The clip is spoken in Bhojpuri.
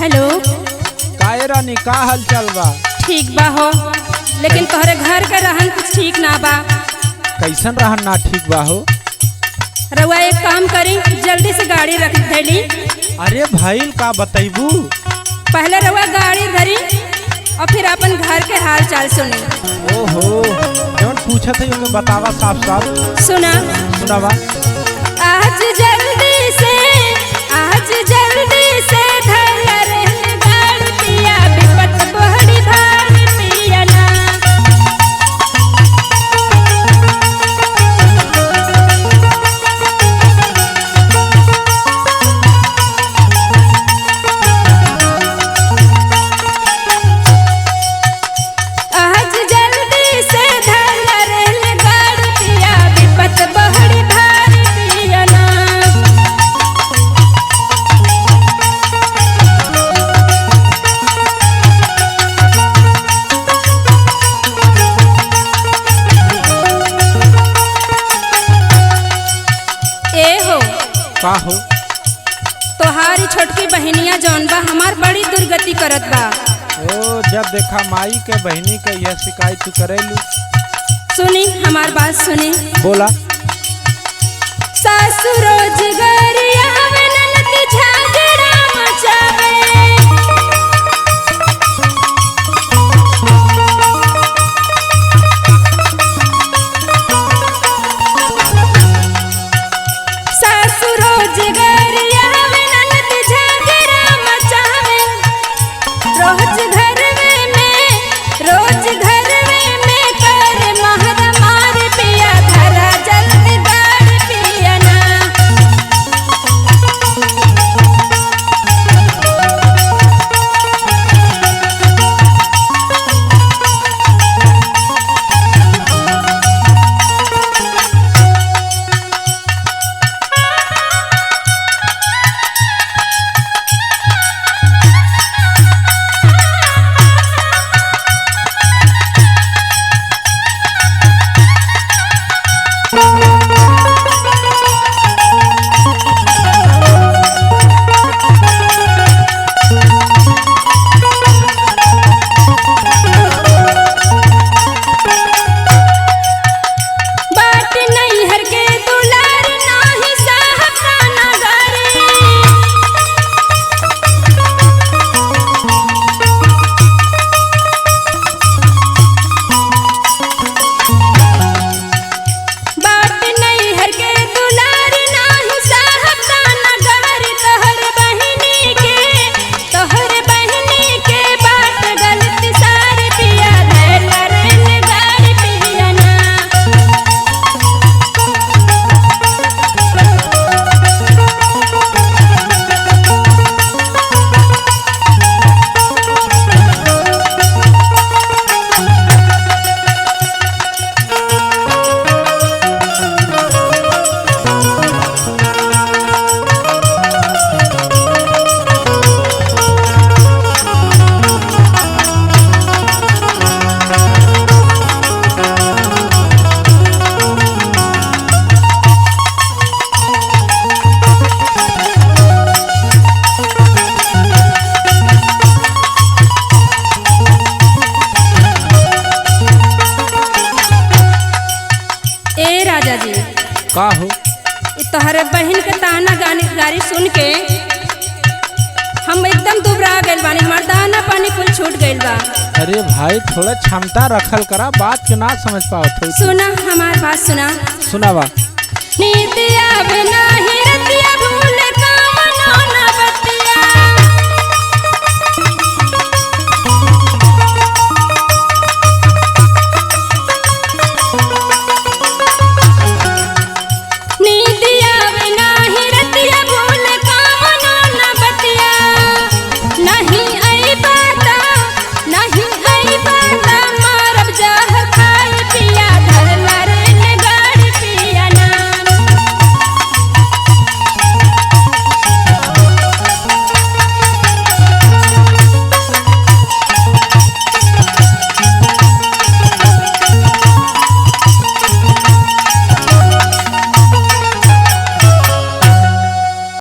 हेलो। काहे रानी, का हाल चाल बा? ठीक बा हो, लेकिन तोहरे घर का रहन कुछ ठीक ना बा। कैसन रहन ना ठीक बा हो? रउआ एक काम करी, जल्दी से गाड़ी रख देली। अरे भाई का बतैबू? पहले रउआ गाड़ी धरी और फिर अपन घर के हाल चाल सुनी। ओहो, जौन पूछत है उनके बतावा साफ साफ। सुना सुनावा। आज जल्दी से धर गाड़ी पिया, विपत बड़ी भारी पिया ना। आज जल्दी से धर गाड़ी पिया, विपत बड़ी भारी पिया ना। ए हो का हो? तोहारी छोटकी बहनिया जौन बा हमार बड़ी दुर्गति करत बा। ओ, जब देखा माई के बहनी के यह शिकायत तू करेलू। सुनी हमार बात सुनी। बोला। सासु रोजगारिया में ननद झगड़ा मचावे। सासु रोजगारिया में ननद झगड़ा मचावे। रोज घर में कर महर मार पिया, धरा जल्दी गाड़ी पिया ना। बाट नैहर के दुलार नाही साहब का नगारी। बाट नैहर के दुलार नाही साहब का नगारी। तोहर बहिनी के बाट गलती सारी पिया, धैला रेल गाड़ी पिया ना। ए राजा जी, का हो? इ तोहरे बहन के ताना गारी सुन के हम एकदम दुबरा गइल बानी। हमार दाना पानी कुल छूट गइल बा। अरे भाई थोड़ा क्षमता रखल करा, बात के ना समझ पाओ। सुना हमार बात सुना। सुनावा। नींद आवे नाही